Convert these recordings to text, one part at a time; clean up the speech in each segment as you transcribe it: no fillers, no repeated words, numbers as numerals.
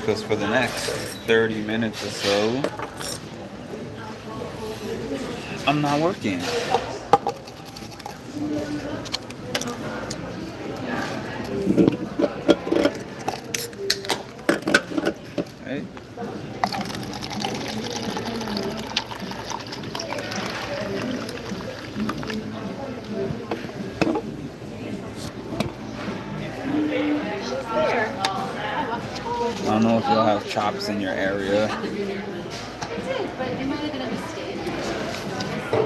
because for the next 30 minutes or so, I'm not working. Right? I don't know if you'll have chops in your area.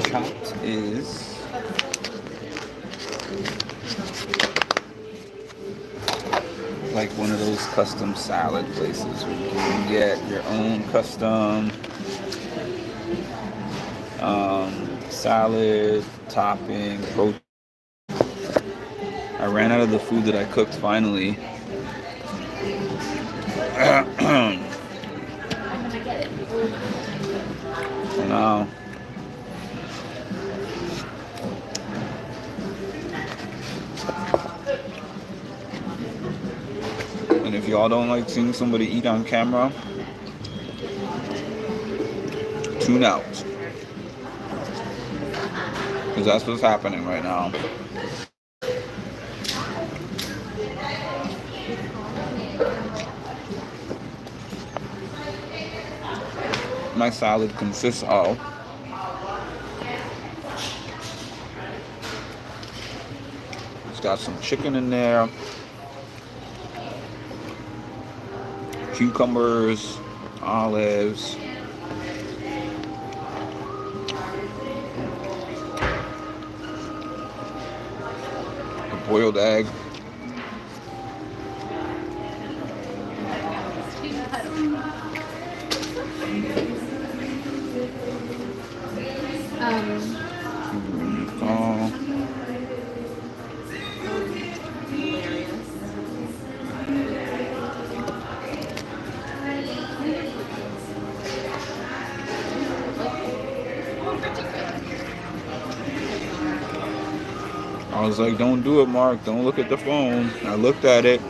Chopped is like one of those custom salad places where you can get your own custom salad, topping, protein. I ran out of the food that I cooked finally. So now and if y'all don't like seeing somebody eat on camera, tune out. Because that's what's happening right now. My salad consists of it's got some chicken in there, cucumbers, olives, a boiled egg, I was like, don't do it, Mark. Don't look at the phone. I looked at it.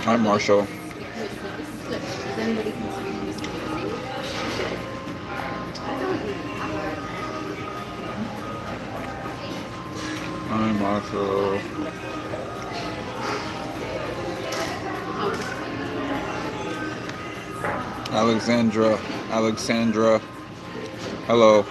Hi, Marshall. Hi, Marshall. Alexandra. Hello.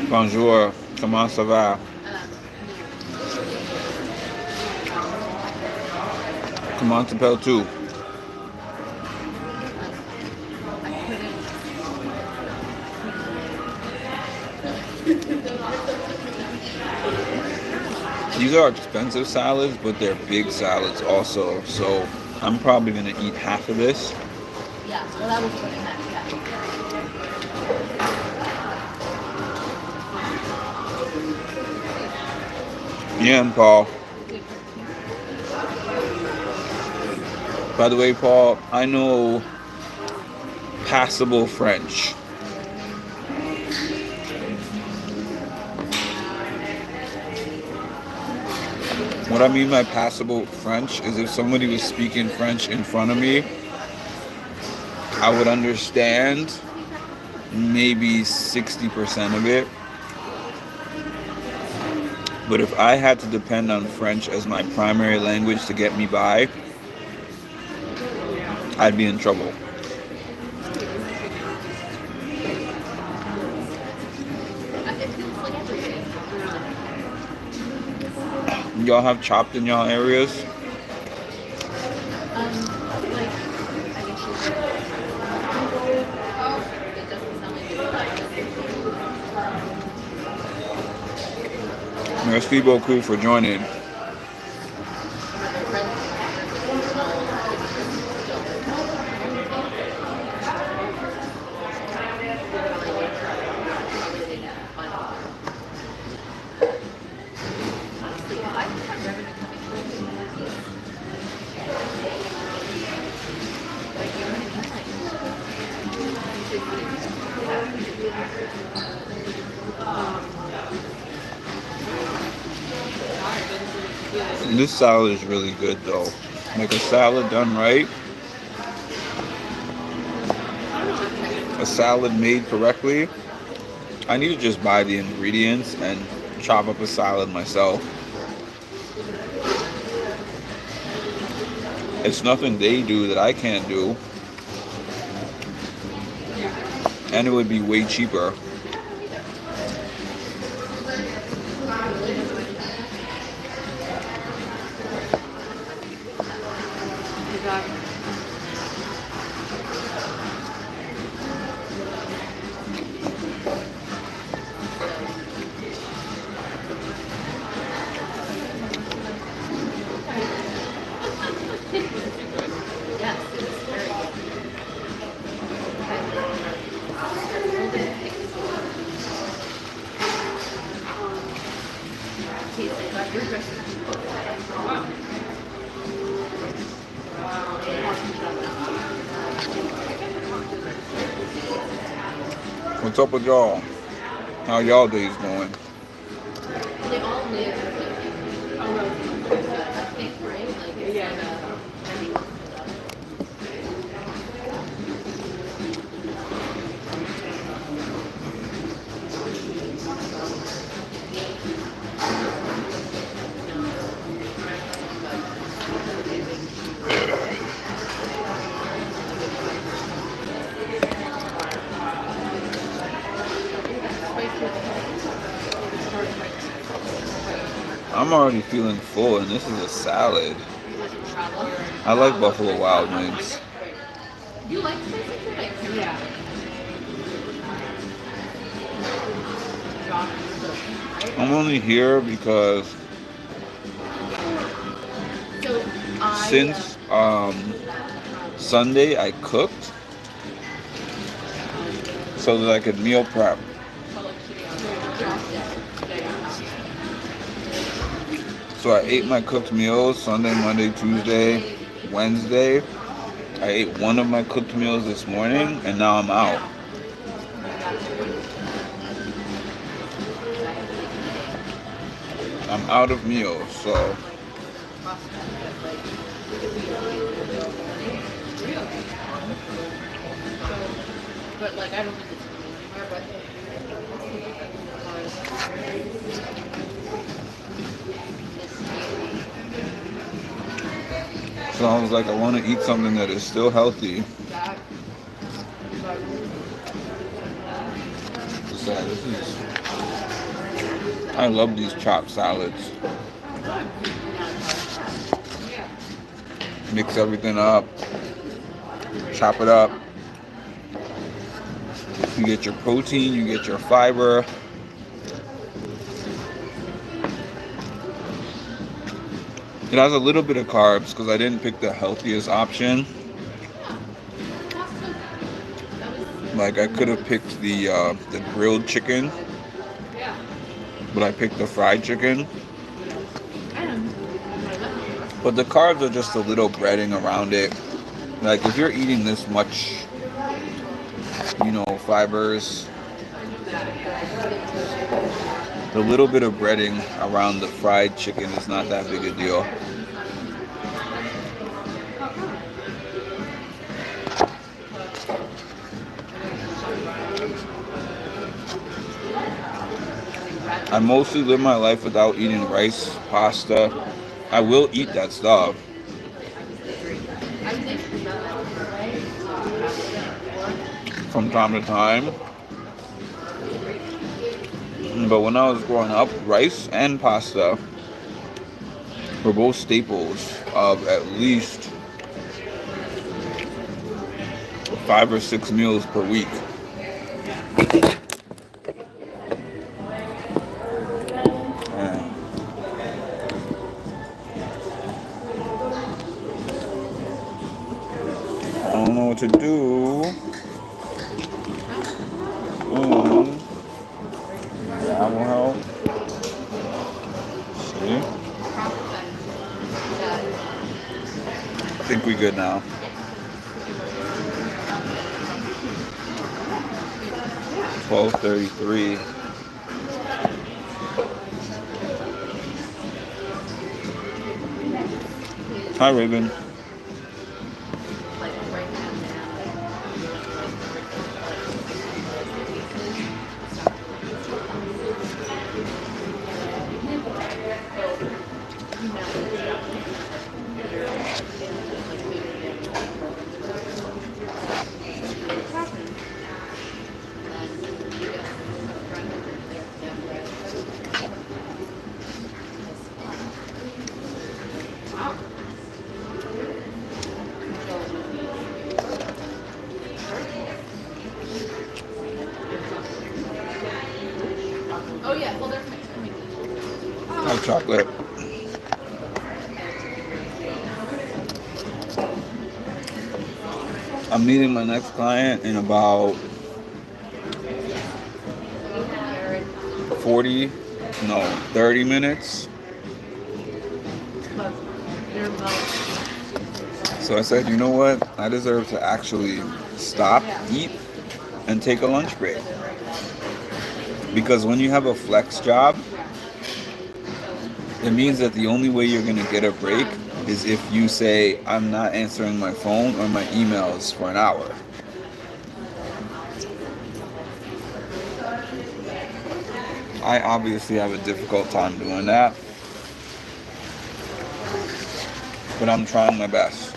Bonjour. Comment ça va? Comment t'appelles-tu? These are expensive salads, but they're big salads also. So I'm probably going to eat half of this. Yeah, well, that was good. Yeah, and Paul. By the way, Paul, I know passable French. What I mean by passable French is if somebody was speaking French in front of me, I would understand maybe 60% of it. But if I had to depend on French as my primary language to get me by, I'd be in trouble. Y'all have chopped in y'all areas? Merci beaucoup for joining. This salad is really good though. Like a salad done right, a salad made correctly. I need to just buy the ingredients and chop up a salad myself. It's nothing they do that I can't do, and it would be way cheaper. Yes, it's very What's up with y'all? How y'all days going? They all live I think, right? Like, it's I'm already feeling full, and this is a salad. travel. I like Buffalo Wild Wings. You like spicy food? Like, yeah. I'm only here because So I since Sunday I cooked so that I could meal prep. So I ate my cooked meals Sunday, Monday, Tuesday, Wednesday. I ate one of my cooked meals this morning, and now I'm out. I'm out of meals, so but like I don't think it's anymore, but so I was like, I want to eat something that is still healthy. I love these chopped salads. Mix everything up, chop it up. You get your protein, you get your fiber. It has a little bit of carbs because I didn't pick the healthiest option. Like I could have picked the grilled chicken, but I picked the fried chicken. But the carbs are just a little breading around it. Like if you're eating this much, fibers, the little bit of breading around the fried chicken is not that big a deal. I mostly live my life without eating rice, pasta. I will eat that stuff. From time to time. But when I was growing up, rice and pasta were both staples of at least 5 or 6 meals per week. I don't know what to do. That will help. See? I think we good now. $12.33. Hi, Raven. Like right Oh yeah, well they're coming. Hot chocolate. I'm meeting my next client in about 40, no, 30 minutes. So I said, you know what? I deserve to actually stop, eat, and take a lunch break. Because when you have a flex job, it means that the only way you're going to get a break is if you say, I'm not answering my phone or my emails for an hour. I obviously have a difficult time doing that, but I'm trying my best.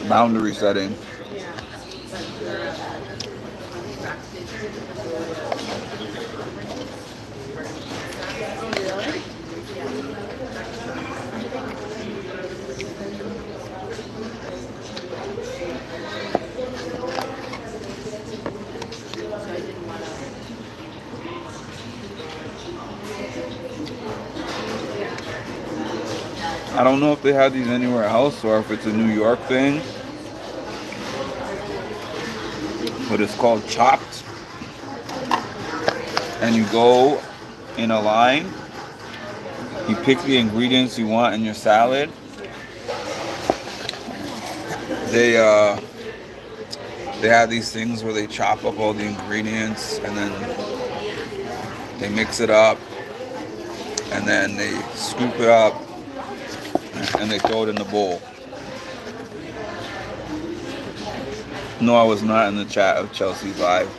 Boundary setting. I don't know if they have these anywhere else or if it's a New York thing, but it's called Chopped. And you go in a line, you pick the ingredients you want in your salad. They have these things where they chop up all the ingredients and then they mix it up and then they scoop it up and they throw it in the bowl. No, I was not in the chat of Chelsea Live.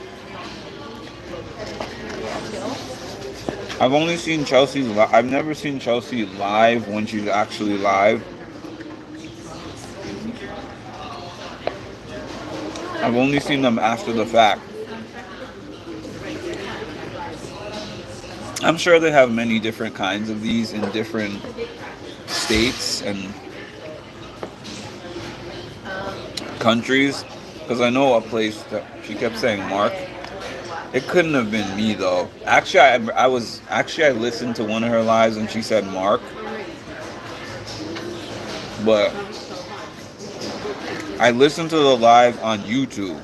I've only seen Chelsea live. I've never seen Chelsea live when she's actually live. I've only seen them after the fact. I'm sure they have many different kinds of these in different states and countries. Because I know a place that she kept saying Mark. It couldn't have been me though. Actually, I listened to one of her lives and she said Mark. But I listened to the live on YouTube.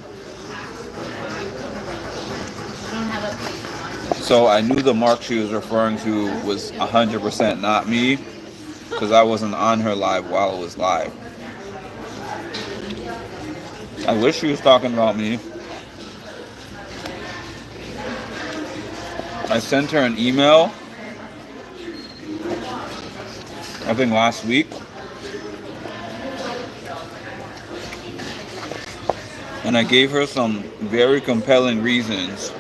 So I knew the Mark she was referring to was 100% not me because I wasn't on her live while it was live. I wish she was talking about me. I sent her an email, I think last week. And I gave her some very compelling reasons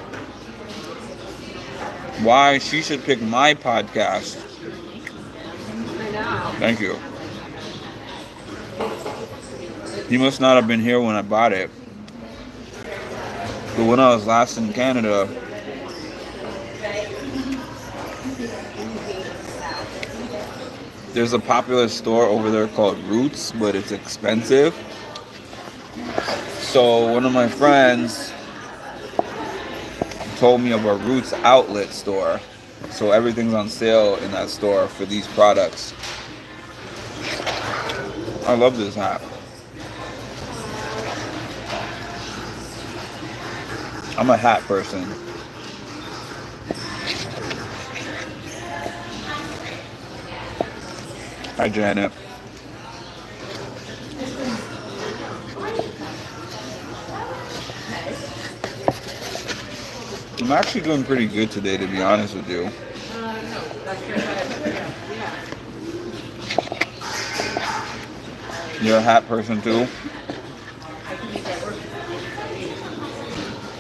why she should pick my podcast. Thank you. You must not have been here when I bought it. But when I was last in Canada, there's a popular store over there called Roots, but it's expensive. So one of my friends told me of a Roots outlet store. So everything's on sale in that store for these products. I love this hat. I'm a hat person. Hi, Janet. I'm actually doing pretty good today, to be honest with you. No, that's your head. Yeah. You're a hat person too? I can make that work.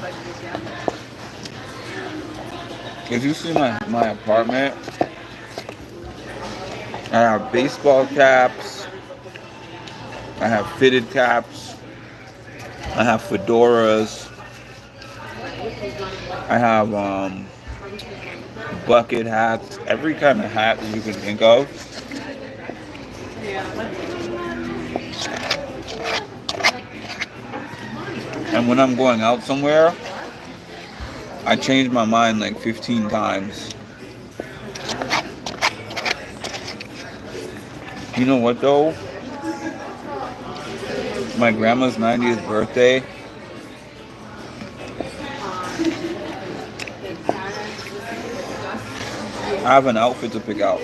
But, yeah. If you see my apartment, I have baseball caps, I have fitted caps, I have fedoras, I have bucket hats, every kind of hat that you can think of. And when I'm going out somewhere, I change my mind like 15 times. You know what though? My grandma's 90th birthday. I have an outfit to pick out.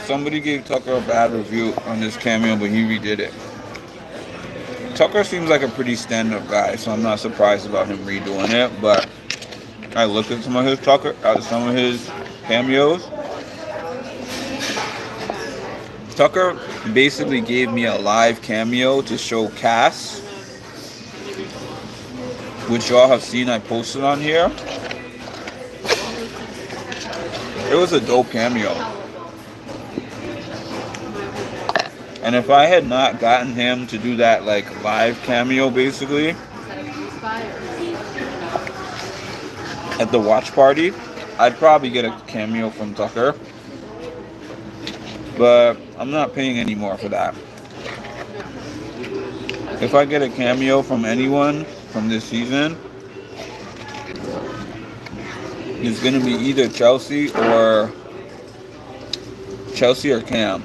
Somebody gave Tucker a bad review on this cameo, but he redid it. Tucker seems like a pretty stand-up guy, so I'm not surprised about him redoing it. But I looked at some of his cameos. Tucker basically gave me a live cameo to show Cass, which y'all have seen I posted on here. It was a dope cameo. And if I had not gotten him to do that like live cameo basically at the watch party, I'd probably get a cameo from Tucker. But I'm not paying any more for that. If I get a cameo from anyone from this season, it's going to be either Chelsea or Cam.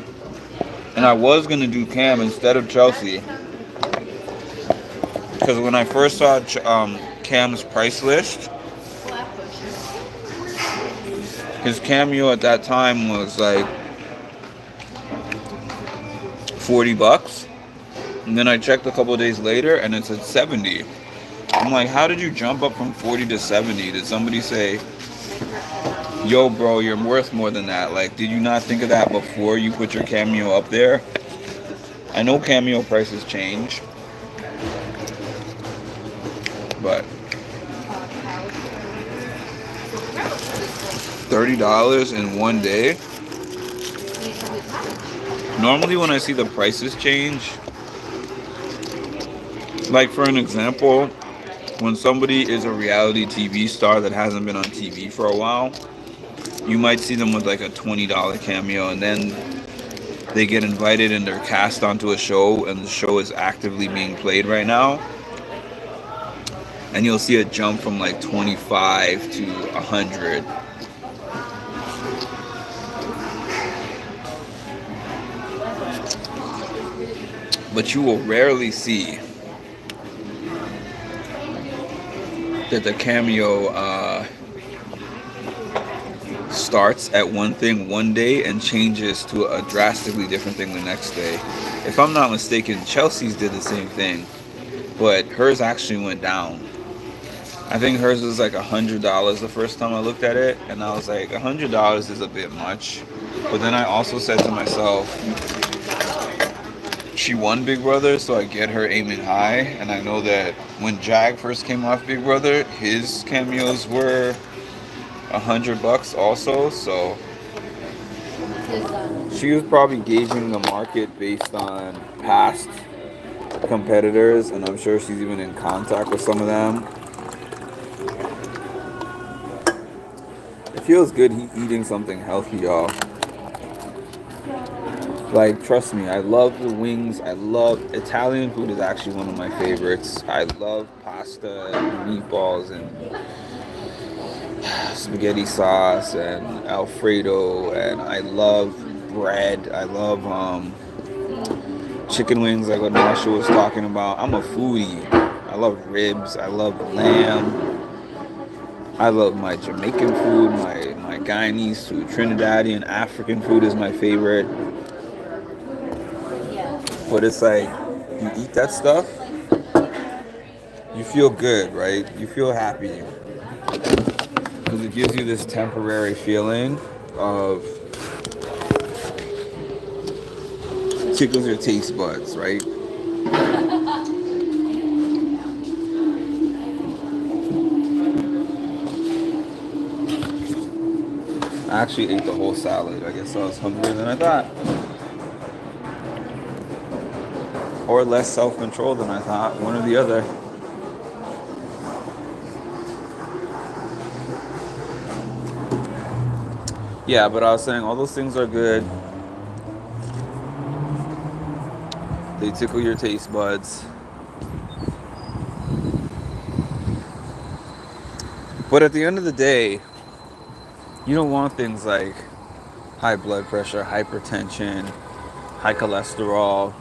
And I was going to do Cam instead of Chelsea. Because when I first saw Cam's price list, his cameo at that time was like $40. And then I checked a couple of days later and it's at $70. I'm like, how did you jump up from 40 to 70? Did somebody say, yo bro, you're worth more than that? Like, did you not think of that before you put your cameo up there? I know cameo prices change, but $30 in one day. Normally when I see the prices change, like for an example, when somebody is a reality TV star that hasn't been on TV for a while, you might see them with like a $20 cameo, and then they get invited and they're cast onto a show, and the show is actively being played right now, and you'll see a jump from like 25 to 100. But you will rarely see that the cameo starts at one thing one day and changes to a drastically different thing the next day. If I'm not mistaken, Chelsea's did the same thing, but hers actually went down. I think hers was like $100 the first time I looked at it, and I was like, $100 is a bit much. But then I also said to myself, she won Big Brother, so I get her aiming high. And I know that when Jag first came off Big Brother, his cameos were $100 also. So she was probably gauging the market based on past competitors, and I'm sure she's even in contact with some of them. It feels good eating something healthy, y'all. Like, trust me, I love the wings. I love Italian food is actually one of my favorites. I love pasta and meatballs and spaghetti sauce and Alfredo, and I love bread. I love chicken wings, like what Marsha was talking about. I'm a foodie. I love ribs. I love lamb. I love my Jamaican food, my Guyanese food. Trinidadian, African food is my favorite. But it's like, you eat that stuff, you feel good, right? You feel happy. Because it gives you this temporary feeling of tickles your taste buds, right? I actually ate the whole salad. I guess I was hungrier than I thought. Or less self-control than I thought. One or the other. Yeah, but I was saying all those things are good. They tickle your taste buds. But at the end of the day, you don't want things like high blood pressure, hypertension, high cholesterol.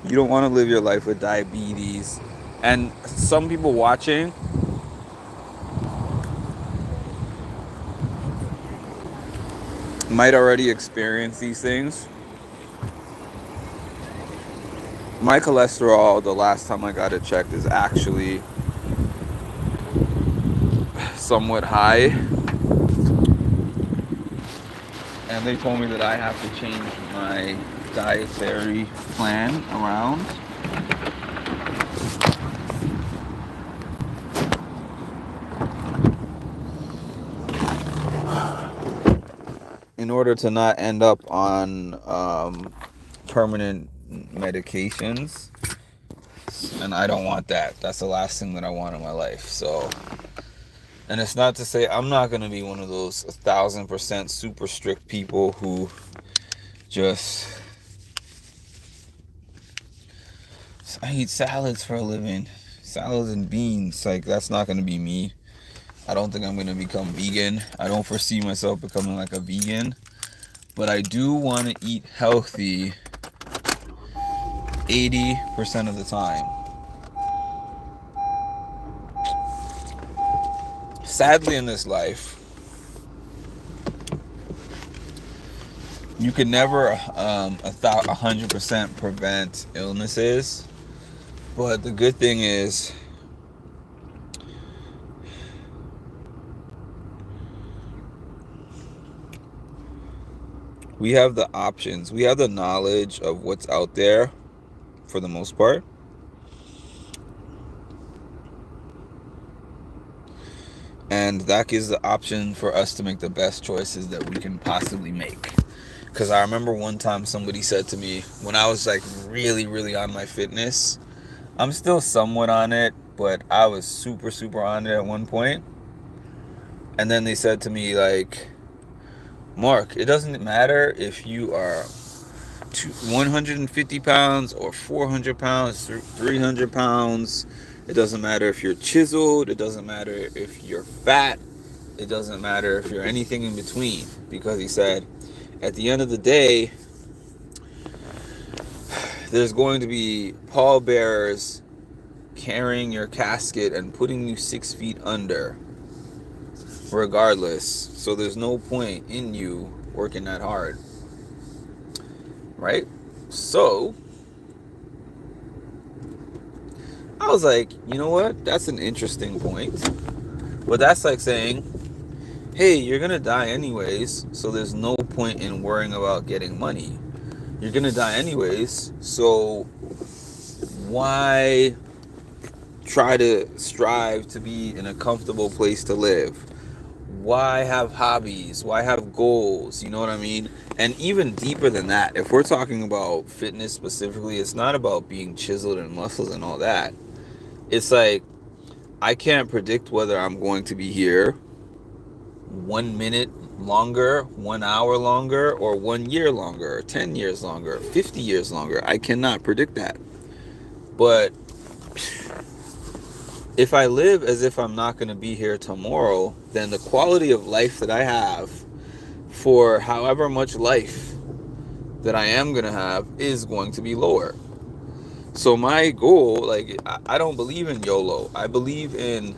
You don't want to live your life with diabetes. And some people watching might already experience these things. My cholesterol, the last time I got it checked, is actually somewhat high. And they told me that I have to change my dietary plan around. In order to not end up on permanent medications. And I don't want that. That's the last thing that I want in my life. So, and it's not to say I'm not going to be one of those 1,000% super strict people who just, I eat salads for a living. Salads and beans. Like, that's not going to be me. I don't think I'm going to become vegan. I don't foresee myself becoming like a vegan. But I do want to eat healthy 80% of the time. Sadly, in this life, you can never 100% prevent illnesses. But the good thing is, we have the options. We have the knowledge of what's out there for the most part. And that gives the option for us to make the best choices that we can possibly make. Because I remember one time somebody said to me, when I was like really, really on my fitness, I'm still somewhat on it, but I was super, super on it at one point. And then they said to me, like, Mark, it doesn't matter if you are 150 pounds or 400 pounds, 300 pounds. It doesn't matter if you're chiseled. It doesn't matter if you're fat. It doesn't matter if you're anything in between. Because he said, at the end of the day, there's going to be pallbearers carrying your casket and putting you 6 feet under, regardless. So there's no point in you working that hard. Right? So I was like, you know what? That's an interesting point. But that's like saying, hey, you're going to die anyways, so there's no point in worrying about getting money. You're going to die anyways, so why try to strive to be in a comfortable place to live? Why have hobbies? Why have goals? You know what I mean? And even deeper than that, if we're talking about fitness specifically, it's not about being chiseled and muscles and all that. It's like, I can't predict whether I'm going to be here 1 minute longer, 1 hour longer, or 1 year longer, or 10 years longer, 50 years longer. I cannot predict that. But if I live as if I'm not going to be here tomorrow, then the quality of life that I have for however much life that I am going to have is going to be lower. So my goal, like, I don't believe in YOLO. I believe in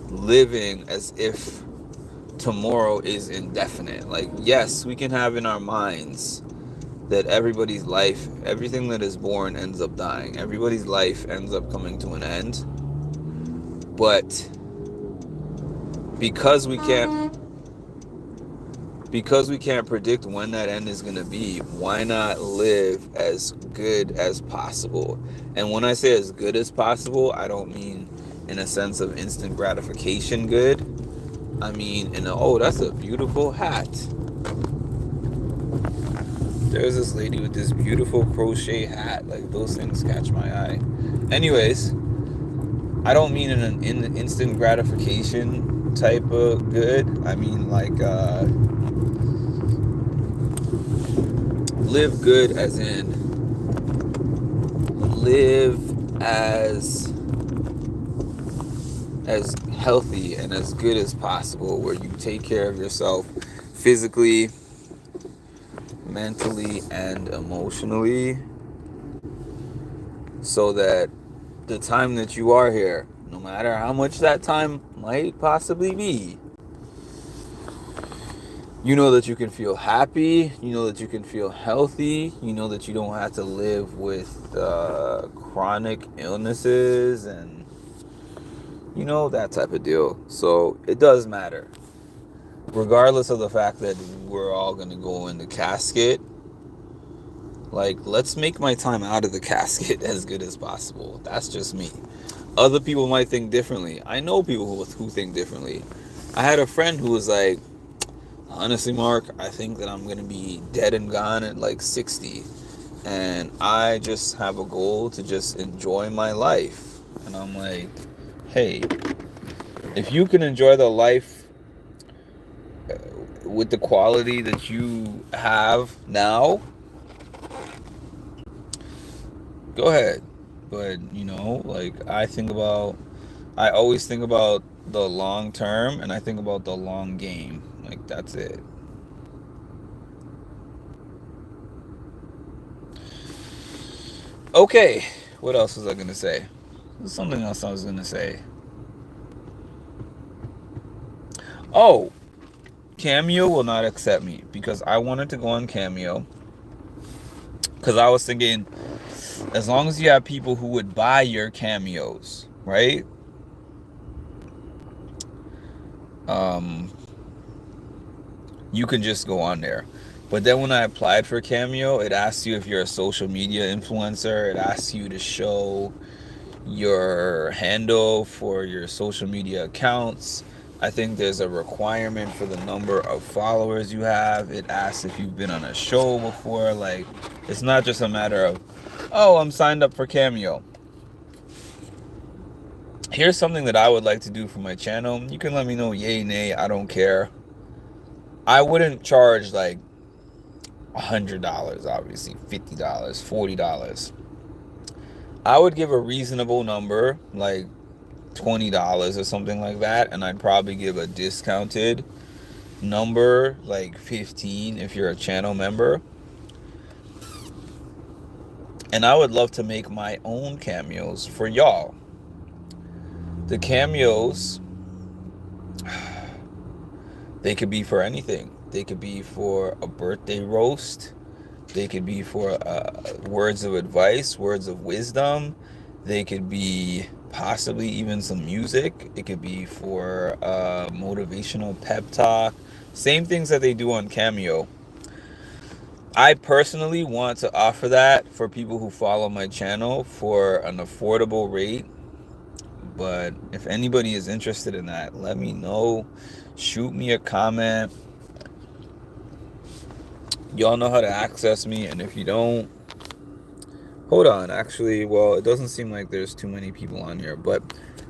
living as if tomorrow is indefinite. Like, yes, we can have in our minds that everybody's life, everything that is born ends up dying. Everybody's life ends up coming to an end. But because we can't because we can't predict when that end is going to be, why not live as good as possible? And when I say as good as possible, I don't mean in a sense of instant gratification good. I mean in a, oh, that's a beautiful hat. There's this lady with this beautiful crochet hat. Like, those things catch my eye. Anyways, I don't mean in an instant gratification type of good. I mean like live good as in live as healthy and as good as possible, where you take care of yourself physically, mentally, and emotionally, so that the time that you are here, no matter how much that time might possibly be, you know that you can feel happy, you know that you can feel healthy, you know that you don't have to live with chronic illnesses and, you know, that type of deal. So it does matter. Regardless of the fact that we're all going to go in the casket, like, let's make my time out of the casket as good as possible. That's just me. Other people might think differently. I know people who think differently. I had a friend who was like, honestly, Mark, I think that I'm going to be dead and gone at like 60. And I just have a goal to just enjoy my life. And I'm like, hey, if you can enjoy the life with the quality that you have now, go ahead. But, you know, like, I always think about the long term, and I think about the long game. Like, that's it. Okay, what else was I gonna say? There's something else I was gonna say. Oh, Cameo will not accept me because I wanted to go on Cameo. Because I was thinking, as long as you have people who would buy your cameos, right? You can just go on there. But then when I applied for Cameo, it asks you if you're a social media influencer. It asks you to show your handle for your social media accounts. I think there's a requirement for the number of followers you have. It asks if you've been on a show before. Like, it's not just a matter of, oh, I'm signed up for Cameo. Here's something that I would like to do for my channel. You can let me know, yay, nay, I don't care. I wouldn't charge like $100, obviously, $50, $40. I would give a reasonable number, like $20 or something like that, and I'd probably give a discounted number, like $15 if you're a channel member. And I would love to make my own cameos for y'all. The cameos, they could be for anything. They could be for a birthday roast. They could be for words of advice, words of wisdom. They could be possibly even some music. It could be for motivational pep talk. Same things that they do on Cameo. I personally want to offer that for people who follow my channel for an affordable rate. But if anybody is interested in that, let me know. Shoot me a comment. Y'all know how to access me, and if you don't, hold on, actually, well, it doesn't seem like there's too many people on here, but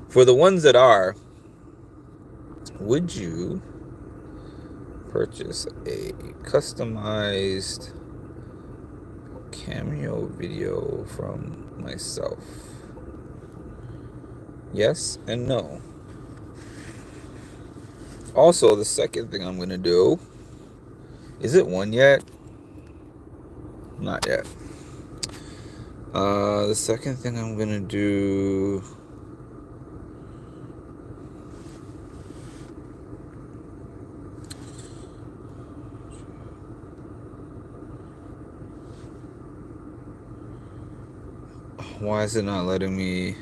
for the ones that are, would you purchase a customized Cameo video from myself? Yes and no. Also, the second thing I'm going to do, is it one yet? Not yet. The second thing I'm going to do, why is it not letting me?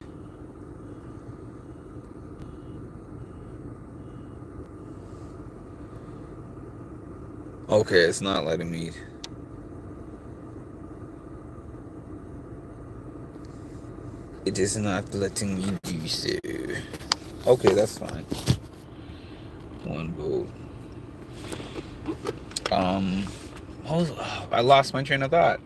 Okay, it's not letting me. It is not letting me do so. Okay, that's fine. One vote. I lost my train of thought.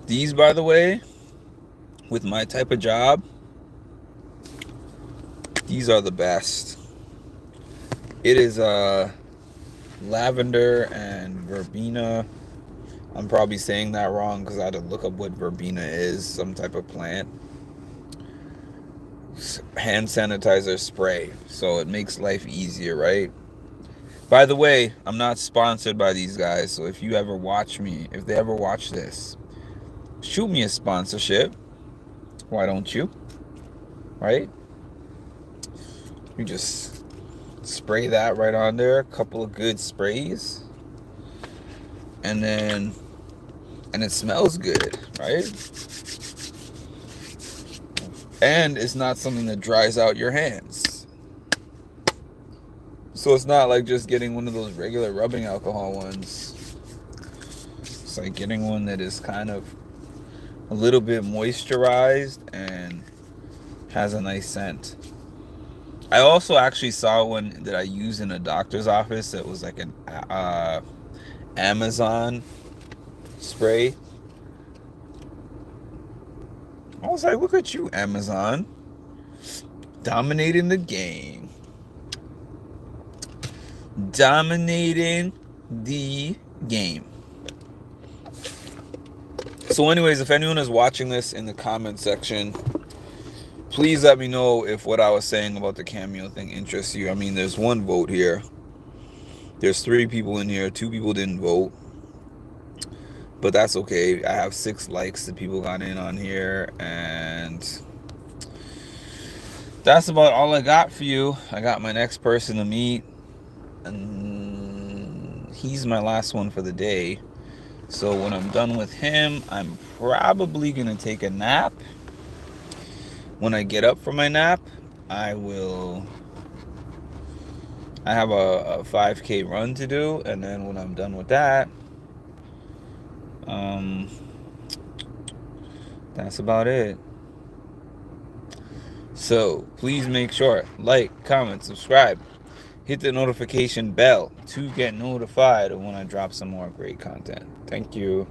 These, by the way, with my type of job, these are the best. It is lavender and verbena. I'm probably saying that wrong because I had to look up what verbena is, some type of plant. Hand sanitizer spray, so it makes life easier, right? By the way, I'm not sponsored by these guys, so if you ever watch me, if they ever watch this, shoot me a sponsorship. Why don't you? Right? You just spray that right on there, a couple of good sprays, and it smells good, right? And it's not something that dries out your hands. So it's not like just getting one of those regular rubbing alcohol ones. It's like getting one that is kind of a little bit moisturized and has a nice scent. I also actually saw one that I used in a doctor's office that was like an Amazon spray. I was like, look at you, Amazon. Dominating the game. Dominating the game. So anyways, if anyone is watching this in the comment section, please let me know if what I was saying about the Cameo thing interests you. I mean, there's one vote here. There's 3 people in here. 2 people didn't vote. But that's okay. I have 6 likes that people got in on here. And that's about all I got for you. I got my next person to meet. And he's my last one for the day. So when I'm done with him, I'm probably going to take a nap. When I get up from my nap, I have a 5K run to do, and then when I'm done with that, that's about it. So please make sure, like, comment, subscribe, hit the notification bell to get notified of when I drop some more great content. Thank you.